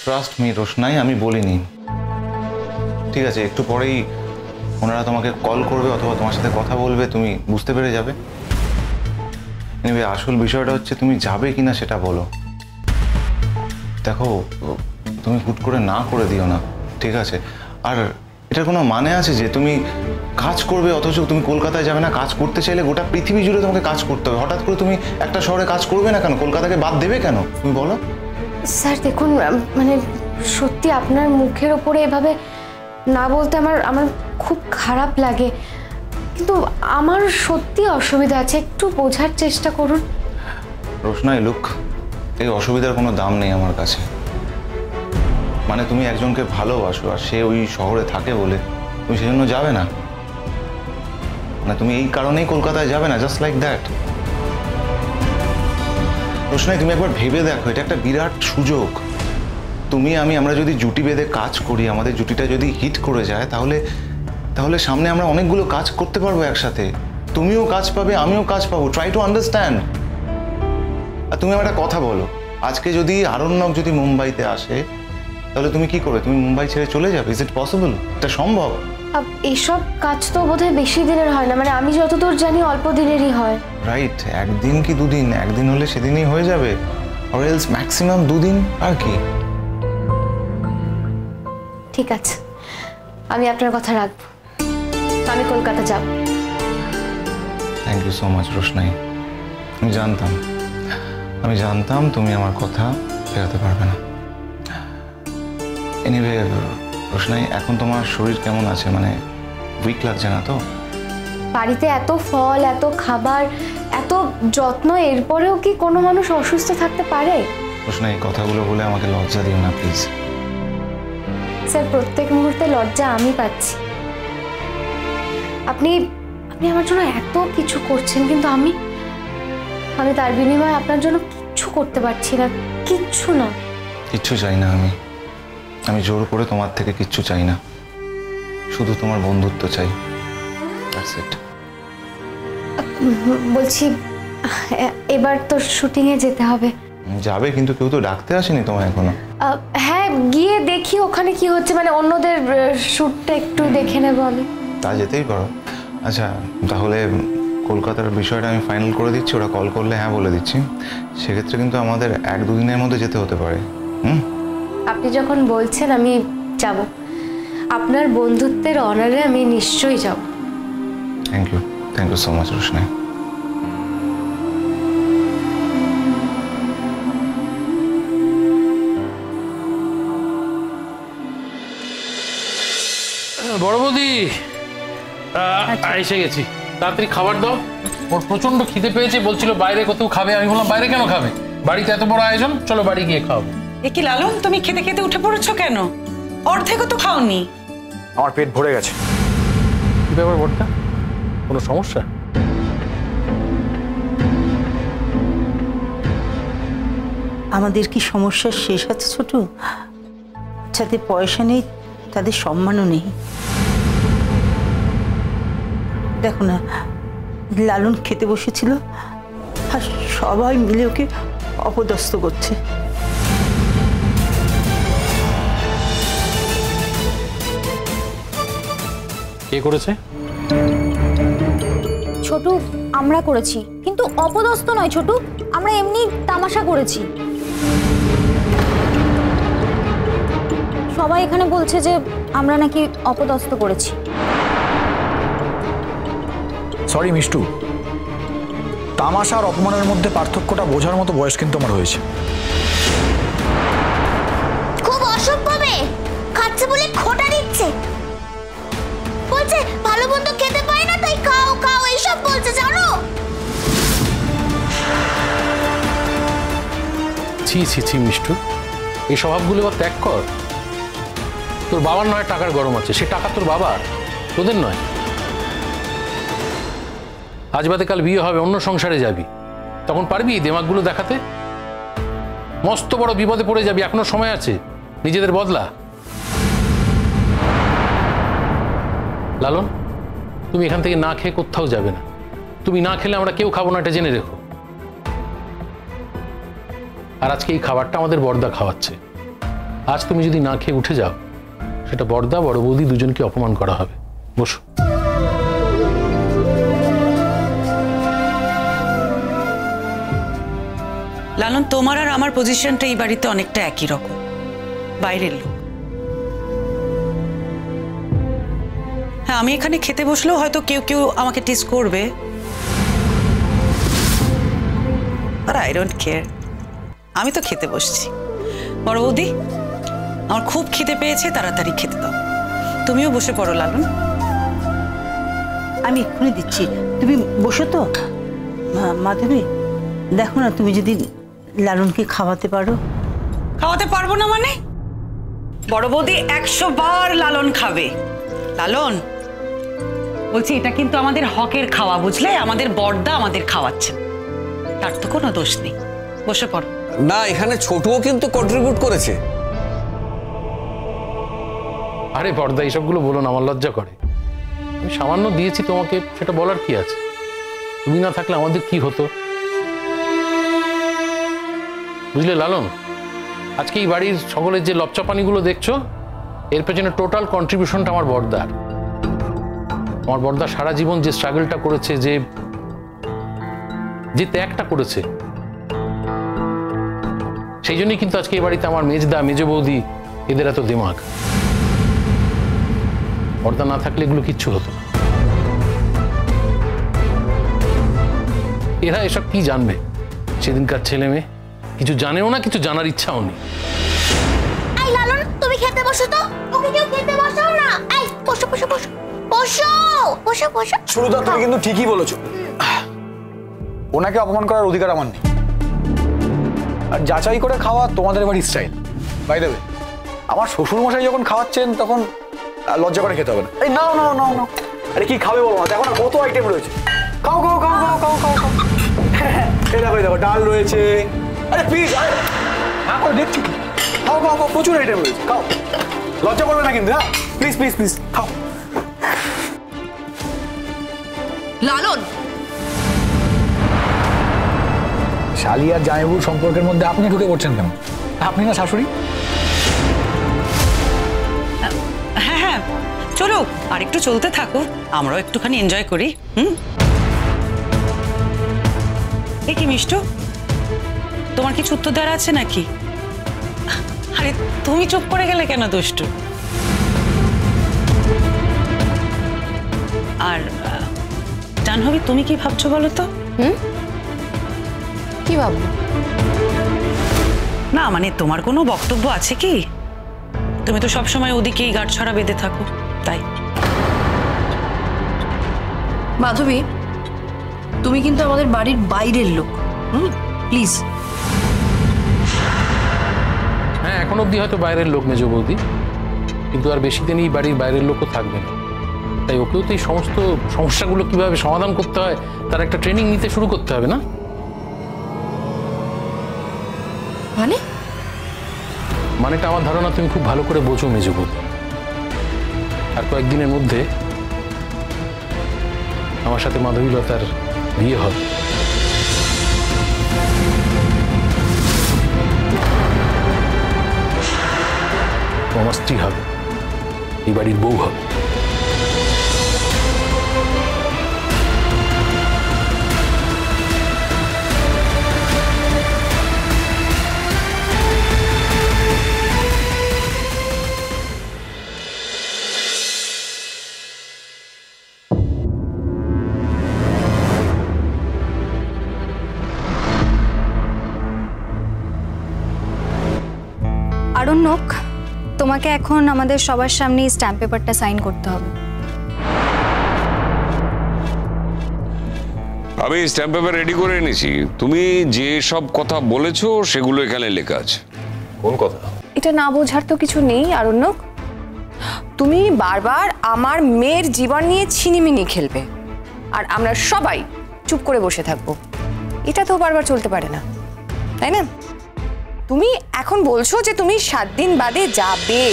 Trust me রোশনাই, আমি বলিনি। ঠিক আছে, একটু পরেই ওনারা তোমাকে কল করবে অথবা তোমার সাথে কথা বলবে, তুমি বুঝতে পেরে যাবে। এনিওয়ে আসল বিষয়টা হচ্ছে তুমি যাবে কিনা সেটা বলো। দেখো, তুমি হুট করে না করে দিও না, ঠিক আছে? আর এটার কোনো মানে আছে যে তুমি কাজ করবে অথচ তুমি কলকাতায় যাবে না? কাজ করতে চাইলে গোটা পৃথিবী জুড়ে তোমাকে কাজ করতে হবে। হঠাৎ করে তুমি একটা শহরে কাজ করবে না কেন? কলকাতাকে বাদ দেবে কেন? তুমি বলো। স্যার দেখুন, মানে সত্যি আপনার মুখের ওপরে এভাবে না বলতে আমার খুব খারাপ লাগে, কিন্তু আমার সত্যি অসুবিধা আছে, একটু বোঝার চেষ্টা করুন। রোশনাই লুক, এই অসুবিধার কোনো দাম নেই আমার কাছে। মানে তুমি একজনকে ভালোবাসো আর সে ওই শহরে থাকে বলে তুমি সেজন্য যাবে না? মানে তুমি এই কারণেই কলকাতায় যাবে না, জাস্ট লাইক দ্যাট? রোশনাই তুমি একবার ভেবে দেখো, এটা একটা বিরাট সুযোগ। তুমি আমরা যদি জুটি বেঁধে কাজ করি, আমাদের জুটিটা যদি হিট করে যায়, তাহলে সামনে আমরা অনেকগুলো কাজ করতে পারবো একসাথে। তুমিও কাজ পাবে, আমিও কাজ পাবো। Try to understand. আর তুমি আমার একটা কথা বলো, আজকে যদি আরণ্যক যদি মুম্বাইতে আসে, তাহলে তুমি কি করবে? তুমি মুম্বাই ছেড়ে চলে যাবে? Is it possible? এটা সম্ভব? এইসব কাজ তো বোধহয় বেশি দিনের হয় না, মানে আমি যতদূর জানি অল্প দিনেরই হয়। রাইট, একদিন কি দুদিন? একদিন হলে সেদিনই হয়ে যাবে, অর এলস ম্যাক্সিমাম দুদিন। আর কি? ঠিক আছে, আমি আপনার কথা রাখবো, আমি কলকাতা যাব। থ্যাংক ইউ সো মাচ রোশনাই। আমি জানতাম তুমি আমার কথা ফেরাতে পারবে না। এনিওয়ে রোশনাই, এখন তোমার শরীর কেমন আছে? মানে উইক লাগছে না তো? বাড়িতে এত ফল, এত খাবার, এত যত্ন, এরপরেও কি কোনো মানুষ অসুস্থ থাকতে পারে? রোশনাই, এই কথাগুলো বলে আমাকে লজ্জা দিও না প্লিজ। স্যার, প্রত্যেক মুহূর্তে লজ্জা আমি পাচ্ছি। আপনি আমার জন্য এত কিছু করছেন, কিন্তু আমি তার বিনিময়ে আপনার জন্য কিচ্ছু করতে পারছি না, কিচ্ছু না। কিচ্ছু চাই না আমি জোর করে তোমার থেকে কিচ্ছু চাই না, শুধু তোমার বন্ধুত্ব চাই। That's it. বলছি, এবার তো শুটিংয়ে যেতে হবে। যাবে, কিন্তু কেউ তো ডাকতে আসেনি তোমায় এখনো। হ্যাঁ, গিয়ে দেখি ওখানে কি হচ্ছে, মানে অন্যদের শ্যুটটা একটু দেখে নেব আমি। তা যেতেই পারো। আচ্ছা, তাহলে কলকাতার বিষয়টা আমি ফাইনাল করে দিচ্ছি। ওরা কল করলে হ্যাঁ বলে দিচ্ছি। সেক্ষেত্রে কিন্তু আমাদের 1-2 দিনের মধ্যে যেতে হতে পারে। আপনি যখন বলছেন আমি যাব, আপনার বন্ধুত্বের অনারে আমি নিশ্চয়ই যাব। থ্যাংক ইউ সো মাচ রোশনাই। বড় বৌদি এসে গেছি, তাড়াতাড়ি খাবার দাও। ওর প্রচন্ড খিদে পেয়েছে, বলছিল বাইরে কোথাও খাবে। আমি বললাম বাইরে কেন খাবে, বাড়িতে এত বড় আয়োজন, চলো বাড়ি গিয়ে খাওয়াবো। এ কি লালন, তুমি খেতে খেতে উঠে পড়েছো কেন? অর্ধেকও তো খাওনি। আমার পেট ভরে গেছে। কি ব্যাপার বড়টা, কোনো সমস্যা? আমাদের কি সমস্যার শেষ আছে ছোট? যাদের পয়সা নেই তাদের সম্মানও নেই। দেখো না, লালন খেতে বসেছিল আর সবাই মিলে ওকে অপদস্থ করছে। কে করেছে? ছোটু, আমরা করেছি, কিন্তু অপদস্থ নয় ছোটু, আমরা এমনি তামাশা করেছি। সবাই এখানে বলছে যে আমরা নাকি অপদস্থ করেছি। সরি মিষ্টু, তামাশা আর অপমানের মধ্যে পার্থক্যটা বোঝার মতো বয়স কিন্তু আমার হয়েছে। খুব অসভ্যবে খাচ্ছে বলে খোটা দিচ্ছে, বলছে ভালো মন্দ খেতে পায় না তাই খাও খাও এইসব বলছে, জানো? ছি ছি ছি মিষ্টু, এই স্বভাবগুলো এবার ত্যাগ কর। তোর বাবার নয় টাকার গরম আছে, সে টাকা তোর বাবার, তোদের নয়। আজ বাদে কাল বিয়ে হবে, অন্য সংসারে যাবি, তখন পারবি এই দেমাগগুলো দেখাতে? মস্ত বড় বিপদে পড়ে যাবি, এখনো সময় আছে, নিজেদের বদলা। লালন, তুমি এখান থেকে না খেয়ে কোথাও যাবে না। তুমি না খেলে আমরা কেউ খাবো না, এটা জেনে রেখো। আর আজকে এই খাবারটা আমাদের বড়দা খাওয়াচ্ছে, আজ তুমি যদি না খেয়ে উঠে যাও, সেটা বড়দা বড় বৌদি দুজনকে অপমান করা হবে। বসো। লালন, তোমার আর আমার পজিশনটা এই বাড়িতে অনেকটা একই রকম, বাইরের লোক। হ্যাঁ, আমি এখানে খেতে বসলেও হয়তো কেউ কেউ আমাকে টেস্ট করবে, আর আই ডোন্ট কেয়ার। আমি তো খেতে বসছি। বড় বৌদি, আমার খুব খিদে পেয়েছে, তাড়াতাড়ি খেতে দাও। তুমিও বসে পড়ো লালন। আমি এক্ষুনি দিচ্ছি, তুমি বসো তো। মাধবী, দেখো না তুমি যদি লালনকে খাওয়াতে পারো। খাওয়াতে পারবো না মানে? বড় বৌদি 100 বার লালন খাবে। লালন বলছি, এটা কিন্তু আমাদের হকের খাওয়া, বুঝলে? আমাদের বড়দা আমাদের খাওয়াচ্ছেন, তার তো কোনো দোষ নেই। বসে পড়ো। না, এখানে ছোটও কিন্তু কন্ট্রিবিউট করেছে। আরে বড়দা, এইসবগুলো বলো না, আমার লজ্জা করে। আমি সামান্য দিয়েছি তোমাকে, সেটা বলার কি আছে? তুমি না থাকলে আমাদের কি হতো, বুঝলে লালন? আজকে এই বাড়ির সকলের যে লপচাপানিগুলো দেখছো, এর পেছনে টোটাল কন্ট্রিবিউশনটা আমার বড়দার। আমার বড়দা সারা জীবন যে স্ট্রাগলটা করেছে, যে ত্যাগটা করেছে, সেই জন্যই কিন্তু আজকে এই বাড়িতে আমার মেজদা, মেজ বৌদি, এদের এত দিমাগ। বড়দা না থাকলে এগুলো কিচ্ছু হতো না। এরা এসব কি জানবে? সেদিনকার ছেলে মেয়ে কিছু জানেও না, কিছু জানার ইচ্ছাও নেই। এই লালন, তুমি খেতে বসো তো। ওকে কেউ খেতে বসাও না। এই বসো বসো বসো বসো বসো বসো। সুরদা, তুমি কিন্তু ঠিকই বলেছো, ওনাকে অপমান করার অধিকার আমার নেই। আর যাচাই করে খাওয়া তোমাদের বাড়ির স্টাইল। বাই দ্য ওয়ে, আমার শ্বশুর মশাই যখন খাওয়াচ্ছেন তখন লজ্জা করে খেতে হবে না। এই নাও নাও নাও নাও। আরে কি খাবে বলো না, দেখো না কত আইটেম রয়েছে। খাও খাও খাও খাও খাও খাও খাও। এই দেখো, দেখো ডাল রয়েছে। আরে প্লিজ, আরে হ্যাঁ করে দেখছি কি। খাও খাও খাও, প্রচুর আইটেম রয়েছে, খাও। লজ্জা করবে না কিন্তু, হ্যাঁ প্লিজ প্লিজ প্লিজ খাও। লালন, শালি আর জামাইবুর সম্পর্কের মধ্যে আপনি ঢুকে পড়ছেন কেন? আপনি না শাশুড়ি? হ্যাঁ হ্যাঁ, চলো আর একটু চলতে থাকো, আমরাও একটুখানি এনজয় করি। এ কি মিষ্টু, তোমার কিছু উত্তর দেওয়ার আছে নাকি? আরে তুমি চুপ করে গেলে কেন দুষ্টু? আর জাহ্নবী, তুমি কি ভাবছো বলো তো? কি ভাববো? না মানে তোমার কোনো বক্তব্য আছে কি? তুমি তো সবসময় ওদিকেই গাঁটছড়া বেঁধে থাকো, তাই। মাধবী, তুমি কিন্তু আমাদের বাড়ির বাইরের লোক, প্লিজ। হ্যাঁ, এখন অব্দি হয়তো বাইরের লোক মেজ বৌদি, কিন্তু আর বেশি দিন এই বাড়ির বাইরের লোকও থাকবে না। তাই ওকেও তো এই সমস্ত সমস্যাগুলো কিভাবে সমাধান করতে হয় তার একটা ট্রেনিং নিতে শুরু করতে হবে না? মানেটা আমার ধারণা তুমি খুব ভালো করে বোঝো মেজ বৌদি। আর কয়েকদিনের মধ্যে আমার সাথে মাধবীলতার বিয়ে হবে। আমার স্ত্রী হবে, এই বাড়ির বউ হবে। আরণ্যক, তোমাকে এখন আমাদের সবার সামনে স্ট্যাম্প পেপারটা সাইন করতে হবে। আমি স্ট্যাম্প পেপার রেডি করে এনেছি। তুমি যে সব কথা বলেছো সেগুলো এখানে লেখা আছে। কোন কথা? এটা না বোঝার তো কিছু নেই আরণ্যক। তুমি বারবার আমার মেয়ের জীবন নিয়ে ছিনিমিনি খেলবে, আর আমরা সবাই চুপ করে বসে থাকবো। এটা তো বারবার চলতে পারে না, তাই না? তুমি এখন বলছো যে তুমি 7 দিন বাদে যাবে।